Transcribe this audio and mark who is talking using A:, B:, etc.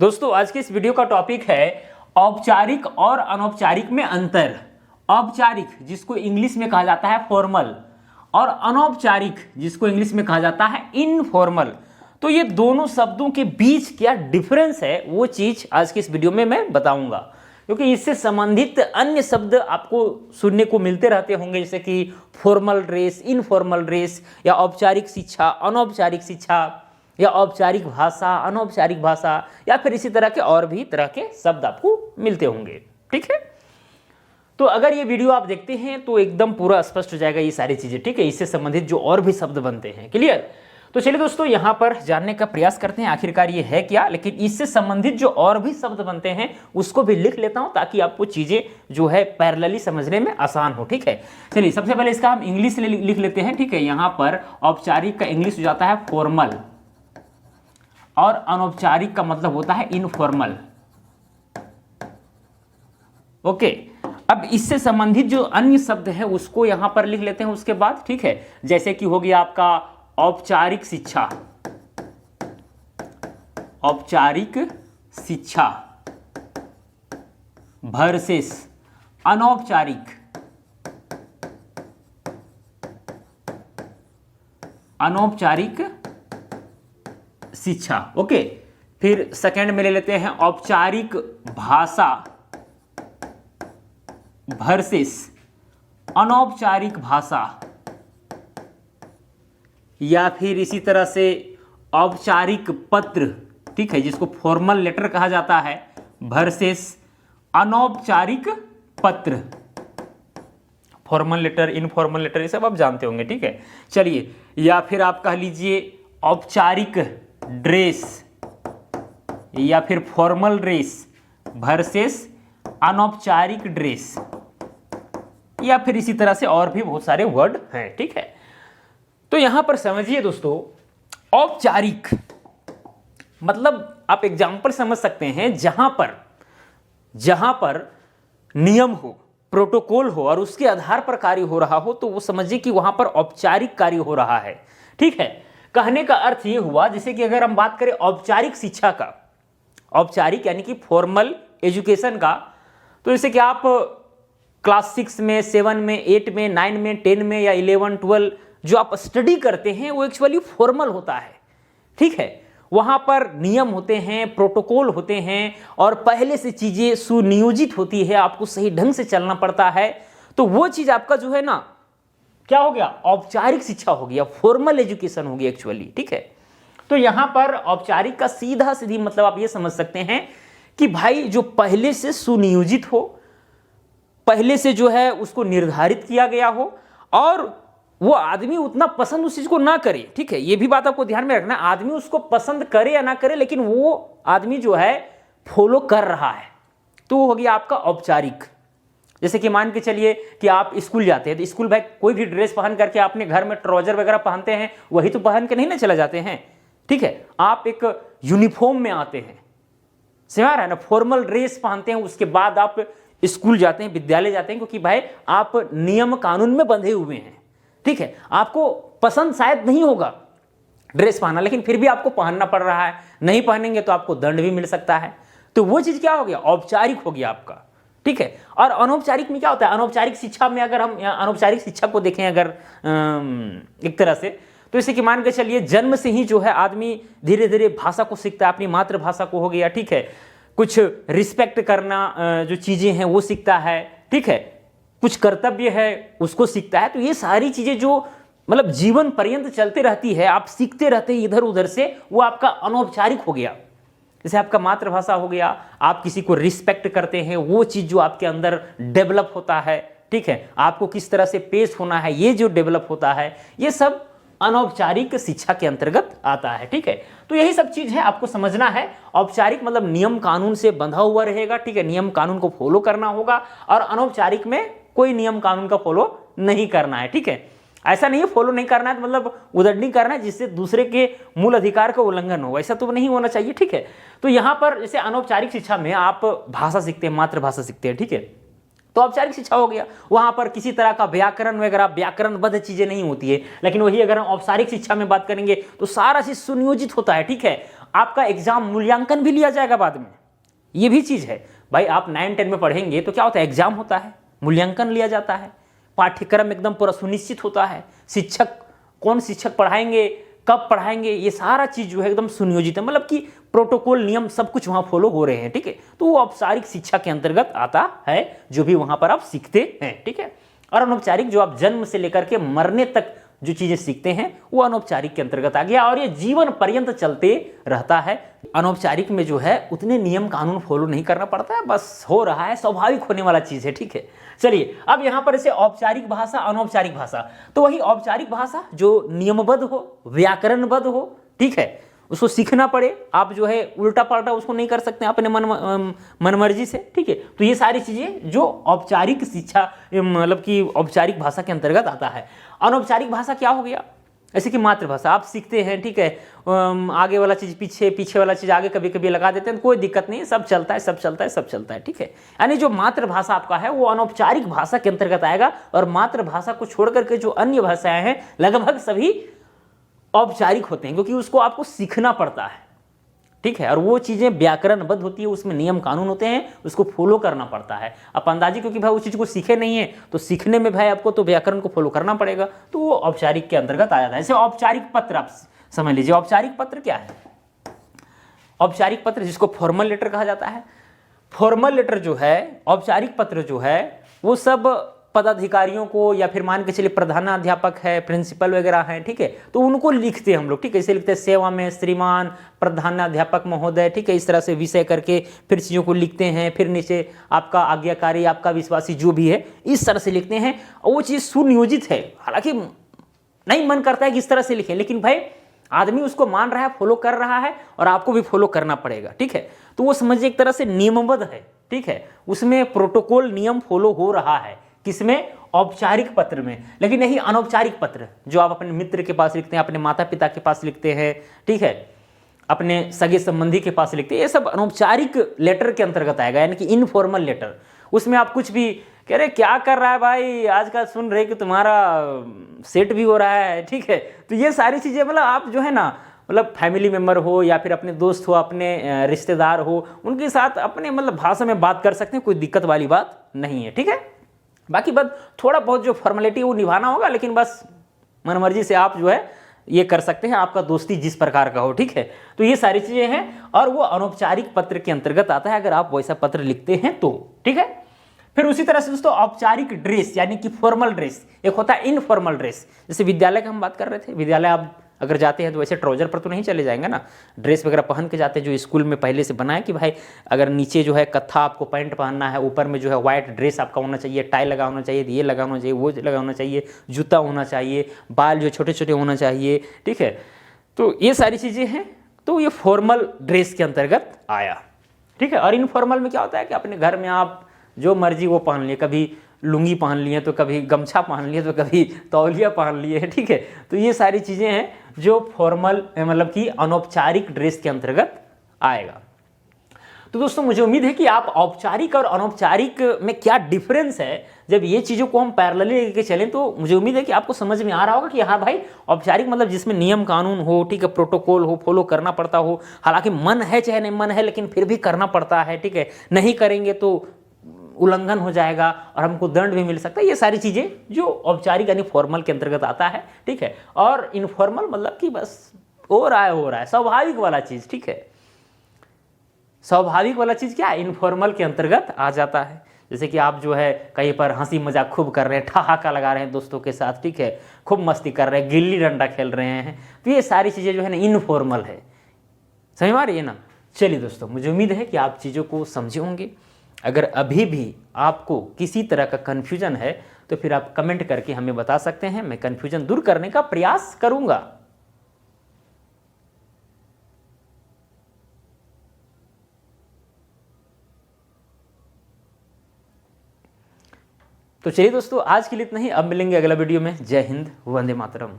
A: दोस्तों आज की इस वीडियो का टॉपिक है औपचारिक और अनौपचारिक में अंतर। औपचारिक जिसको इंग्लिश में कहा जाता है फॉर्मल और अनौपचारिक जिसको इंग्लिश में कहा जाता है इनफॉर्मल। तो ये दोनों शब्दों के बीच क्या डिफरेंस है वो चीज आज की इस वीडियो में मैं बताऊंगा, क्योंकि इससे संबंधित अन्य शब्द आपको सुनने को मिलते रहते होंगे, जैसे कि फॉर्मल ड्रेस, इनफॉर्मल ड्रेस, या औपचारिक शिक्षा, अनौपचारिक शिक्षा, या औपचारिक भाषा, अनौपचारिक भाषा, या फिर इसी तरह के और भी तरह के शब्द आपको मिलते होंगे। ठीक है, तो अगर ये वीडियो आप देखते हैं तो एकदम पूरा स्पष्ट हो जाएगा ये सारी चीजें। ठीक है, इससे संबंधित जो और भी शब्द बनते हैं। क्लियर? तो चलिए दोस्तों यहाँ पर जानने का प्रयास करते हैं आखिरकार ये है क्या, लेकिन इससे संबंधित जो और भी शब्द बनते हैं उसको भी लिख लेता हूं ताकि आपको चीजें जो है पैरेलली समझने में आसान हो। ठीक है, चलिए सबसे पहले इसका हम इंग्लिश लिख लेते हैं। ठीक है, यहाँ पर औपचारिक का इंग्लिश हो जाता है फॉर्मल और अनौपचारिक का मतलब होता है इनफॉर्मल। ओके, अब इससे संबंधित जो अन्य शब्द है उसको यहां पर लिख लेते हैं उसके बाद। ठीक है, जैसे कि हो गया आपका औपचारिक शिक्षा, औपचारिक शिक्षा वर्सेस अनौपचारिक, अनौपचारिक शिक्षा। ओके, फिर सेकंड में ले लेते हैं औपचारिक भाषा वर्सेस अनौपचारिक भाषा, या फिर इसी तरह से औपचारिक पत्र, ठीक है, जिसको फॉर्मल लेटर कहा जाता है, वर्सेस अनौपचारिक पत्र। फॉर्मल लेटर, इनफॉर्मल लेटर, ये सब आप जानते होंगे। ठीक है, चलिए, या फिर आप कह लीजिए औपचारिक ड्रेस या फिर फॉर्मल ड्रेस वर्सेस अनौपचारिक ड्रेस, या फिर इसी तरह से और भी बहुत सारे वर्ड हैं। ठीक है, तो यहां पर समझिए दोस्तों, औपचारिक मतलब आप एग्जाम्पल समझ सकते हैं, जहां पर नियम हो, प्रोटोकॉल हो और उसके आधार पर कार्य हो रहा हो, तो वो समझिए कि वहां पर औपचारिक कार्य हो रहा है। ठीक है, कहने का अर्थ ये हुआ, जैसे कि अगर हम बात करें औपचारिक शिक्षा का, औपचारिक यानी कि फॉर्मल एजुकेशन का, तो जैसे कि आप क्लास 6 में, 7 में, 8 में, 9 में, 10 में या 11, 12 जो आप स्टडी करते हैं वो एक्चुअली फॉर्मल होता है। ठीक है, वहां पर नियम होते हैं, प्रोटोकॉल होते हैं और पहले से चीजें सुनियोजित होती है, आपको सही ढंग से चलना पड़ता है। तो वो चीज आपका जो है ना, क्या हो गया, औपचारिक शिक्षा हो गया, फॉर्मल एजुकेशन हो गया एक्चुअली। ठीक है, तो यहां पर औपचारिक का सीधा सीधी मतलब आप ये समझ सकते हैं कि भाई जो पहले से सुनियोजित हो, पहले से जो है उसको निर्धारित किया गया हो, और वो आदमी उतना पसंद उस चीज को ना करे। ठीक है, ये भी बात आपको ध्यान में रखना, आदमी उसको पसंद करे या ना करे, लेकिन वो आदमी जो है फॉलो कर रहा है, तो वो हो गया आपका औपचारिक। जैसे कि मान के चलिए कि आप स्कूल जाते हैं, तो स्कूल बैग कोई भी ड्रेस पहन करके आपने घर में ट्राउजर वगैरह पहनते हैं, वही तो पहन के नहीं ना चला जाते हैं। ठीक है, आप एक यूनिफॉर्म में आते हैं, समझ रहा है ना, फॉर्मल ड्रेस पहनते हैं, उसके बाद आप स्कूल जाते हैं, विद्यालय जाते हैं, क्योंकि भाई आप नियम कानून में बंधे हुए हैं। ठीक है, आपको पसंद शायद नहीं होगा ड्रेस पहनना, लेकिन फिर भी आपको पहनना पड़ रहा है, नहीं पहनेंगे तो आपको दंड भी मिल सकता है। तो वो चीज क्या हो गया, औपचारिक हो गया आपका। ठीक है, और अनौपचारिक में क्या होता है, अनौपचारिक शिक्षा में अगर हम अनौपचारिक शिक्षा को देखें अगर एक तरह से, तो जैसे कि मान के चलिए जन्म से ही जो है आदमी धीरे धीरे भाषा को सीखता है, अपनी मातृभाषा को हो गया। ठीक है, कुछ रिस्पेक्ट करना जो चीजें हैं वो सीखता है। ठीक है, कुछ कर्तव्य है उसको सीखता है। तो ये सारी चीजें जो मतलब जीवन पर्यंत चलते रहती है, आप सीखते रहते हैं इधर उधर से, वो आपका अनौपचारिक हो गया। जैसे आपका मातृभाषा हो गया, आप किसी को रिस्पेक्ट करते हैं, वो चीज जो आपके अंदर डेवलप होता है। ठीक है, आपको किस तरह से पेश होना है, ये जो डेवलप होता है, ये सब अनौपचारिक शिक्षा के अंतर्गत आता है। ठीक है, तो यही सब चीज है, आपको समझना है। औपचारिक मतलब नियम कानून से बंधा हुआ रहेगा। ठीक है, नियम कानून को फॉलो करना होगा, और अनौपचारिक में कोई नियम कानून का फॉलो नहीं करना है। ठीक है, ऐसा नहीं है फॉलो नहीं करना है तो मतलब उधड़नी करना है जिससे दूसरे के मूल अधिकार का उल्लंघन हो, ऐसा तो नहीं होना चाहिए। ठीक है, तो यहां पर जैसे अनौपचारिक शिक्षा में आप भाषा सीखते हैं, मातृभाषा सीखते हैं। ठीक है, तो औपचारिक शिक्षा हो गया। वहां पर किसी तरह का व्याकरण वगैरह व्याकरणबद्ध चीजें नहीं होती है, लेकिन वही अगर हम औपचारिक शिक्षा में बात करेंगे तो सारा चीज सुनियोजित होता है। ठीक है, आपका एग्जाम मूल्यांकन भी लिया जाएगा बाद में, ये भी चीज़ है भाई। आप 9-10 में पढ़ेंगे तो क्या होता है, एग्जाम होता है, मूल्यांकन लिया जाता है, पाठ्यक्रम एकदम पूरा सुनिश्चित होता है, शिक्षक कौन शिक्षक पढ़ाएंगे, कब पढ़ाएंगे, ये सारा चीज़ जो है एकदम सुनियोजित है, मतलब कि प्रोटोकॉल नियम सब कुछ वहाँ फॉलो हो रहे हैं, ठीक है। तो वो औपचारिक शिक्षा के अंतर्गत आता है, जो भी वहाँ पर आप सीखते हैं, ठीक है। और अनौपचारिक जो आप जन्म से लेकर के मरने तक जो चीज़ें सीखते हैं वो अनौपचारिक के अंतर्गत आ गया, और ये जीवन पर्यंत चलते रहता है। अनौपचारिक में जो है उतने नियम कानून फॉलो नहीं करना पड़ता है, बस हो रहा है, स्वाभाविक होने वाला चीज़ है, ठीक है। चलिए अब यहाँ पर इसे औपचारिक भाषा, अनौपचारिक भाषा, तो वही औपचारिक भाषा जो नियमबद्ध हो, व्याकरणबद्ध हो, ठीक है, उसको सीखना पड़े, आप जो है उल्टा पलटा उसको नहीं कर सकते अपने मनमर्जी से, ठीक है। तो ये सारी चीज़ें जो औपचारिक शिक्षा मतलब कि औपचारिक भाषा के अंतर्गत आता है। अनौपचारिक भाषा क्या हो गया, ऐसे कि मातृभाषा आप सीखते हैं, ठीक है, आगे वाला चीज़ पीछे, पीछे वाला चीज़ आगे कभी कभी लगा देते हैं, कोई दिक्कत नहीं, सब चलता है, सब चलता है, सब चलता है, ठीक है। यानी जो मातृभाषा आपका है वो अनौपचारिक भाषा के अंतर्गत आएगा, और मातृभाषा को छोड़ करके जो अन्य भाषाएं हैं लगभग सभी औपचारिक होते हैं, क्योंकि उसको आपको सीखना पड़ता है, ठीक है। और वो चीज़ें व्याकरणबद्ध होती है, उसमें नियम कानून होते हैं, उसको फॉलो करना पड़ता है। अब अंदाजी क्योंकि भाई उस चीज़ को सीखे नहीं है, तो सीखने में भाई आपको तो व्याकरण को फॉलो करना पड़ेगा, तो वो औपचारिक के अंतर्गत आ जाता है। जैसे औपचारिक पत्र आप समझ लीजिए, औपचारिक पत्र क्या है, औपचारिक पत्र जिसको फॉर्मल लेटर कहा जाता है। फॉर्मल लेटर जो है, औपचारिक पत्र जो है, वो सब पदाधिकारियों को, या फिर मान के चलिए प्रधानाध्यापक है, प्रिंसिपल वगैरह हैं, ठीक है, तो उनको लिखते हैं हम लोग, ठीक है। इसे लिखते हैं सेवा में श्रीमान प्रधानाध्यापक महोदय, ठीक है, इस तरह से विषय करके फिर चीज़ों को लिखते हैं, फिर नीचे आपका आज्ञाकारी, आपका विश्वासी, जो भी है इस तरह से लिखते हैं, और वो चीज़ सुनियोजित है। हालांकि नहीं मन करता है कि इस तरह से लिखें, लेकिन भाई आदमी उसको मान रहा है, फॉलो कर रहा है, और आपको भी फॉलो करना पड़ेगा, ठीक है। तो वो समझिए एक तरह से नियमबद्ध है, ठीक है, उसमें प्रोटोकॉल नियम फॉलो हो रहा है, किसमें, औपचारिक पत्र में। लेकिन यही अनौपचारिक पत्र जो आप अपने मित्र के पास लिखते हैं, अपने माता पिता के पास लिखते हैं, ठीक है, अपने सगे संबंधी के पास लिखते हैं, ये सब अनौपचारिक लेटर के अंतर्गत आएगा, यानी कि इनफॉर्मल लेटर। उसमें आप कुछ भी कह रहे, क्या कर रहा है भाई आजकल, सुन रहे कि तुम्हारा सेट भी हो रहा है, ठीक है। तो ये सारी चीज़ें मतलब आप जो है ना, मतलब फैमिली मेम्बर हो या फिर अपने दोस्त हो, अपने रिश्तेदार हो, उनके साथ अपने मतलब भाषा में बात कर सकते हैं, कोई दिक्कत वाली बात नहीं है, ठीक है। बाकी बस थोड़ा बहुत जो फॉर्मेलिटी वो निभाना होगा, लेकिन बस मनमर्जी से आप जो है ये कर सकते हैं, आपका दोस्ती जिस प्रकार का हो, ठीक है। तो ये सारी चीज़ें हैं, और वो अनौपचारिक पत्र के अंतर्गत आता है, अगर आप वैसा पत्र लिखते हैं तो, ठीक है। फिर उसी तरह से दोस्तों औपचारिक ड्रेस, यानी कि फॉर्मल ड्रेस, एक होता है इनफॉर्मल ड्रेस। जैसे विद्यालय का हम बात कर रहे थे, विद्यालय आप अगर जाते हैं तो वैसे ट्राउजर पर तो नहीं चले जाएंगे ना, ड्रेस वगैरह पहन के जाते हैं, जो स्कूल में पहले से बनाए कि भाई अगर नीचे जो है कत्था आपको पैंट पहनना है, ऊपर में जो है व्हाइट ड्रेस आपका होना चाहिए, टाई लगा होना चाहिए, ये लगा होना चाहिए, वो लगा होना चाहिए, जूता होना चाहिए, बाल जो छोटे छोटे होना चाहिए, ठीक है। तो ये सारी चीज़ें हैं, तो ये फॉर्मल ड्रेस के अंतर्गत आया, ठीक है। और इनफॉर्मल में क्या होता है कि अपने घर में आप जो मर्जी वो पहन लिए, कभी लुंगी पहन लिए, तो कभी गमछा पहन लिए, तो कभी तौलिया पहन लिए, ठीक है। तो ये सारी चीज़ें हैं जो फॉर्मल मतलब कि अनौपचारिक ड्रेस के अंतर्गत आएगा। तो दोस्तों मुझे उम्मीद है कि आप औपचारिक और अनौपचारिक में क्या डिफरेंस है, जब ये चीज़ों को हम पैरेलली लेके चलें, तो मुझे उम्मीद है कि आपको समझ में आ रहा होगा कि हाँ भाई औपचारिक मतलब जिसमें नियम कानून हो, ठीक है, प्रोटोकॉल हो, फॉलो करना पड़ता हो, हालांकि मन है चाहे नहीं मन है, लेकिन फिर भी करना पड़ता है, ठीक है। नहीं करेंगे तो उल्लंघन हो जाएगा और हमको दंड भी मिल सकता है। ये सारी चीज़ें जो औपचारिक यानी फॉर्मल के अंतर्गत आता है, ठीक है। और इनफॉर्मल मतलब कि बस हो रहा है, स्वाभाविक वाला चीज़, ठीक है। स्वाभाविक वाला चीज़ क्या है, इनफॉर्मल के अंतर्गत आ जाता है। जैसे कि आप जो है कहीं पर हंसी मजाक खूब कर रहे हैं, ठहाका लगा रहे हैं दोस्तों के साथ, ठीक है, खूब मस्ती कर रहे हैं, गिल्ली डंडा खेल रहे हैं, तो ये सारी चीज़ें जो है ना इनफॉर्मल है। समझ में आ रही है ना। चलिए दोस्तों, मुझे उम्मीद है कि आप चीज़ों को समझे होंगे। अगर अभी भी आपको किसी तरह का कन्फ्यूजन है तो फिर आप कमेंट करके हमें बता सकते हैं, मैं कन्फ्यूजन दूर करने का प्रयास करूंगा। तो चलिए दोस्तों, आज के लिए इतना ही। अब मिलेंगे अगला वीडियो में। जय हिंद, वंदे मातरम।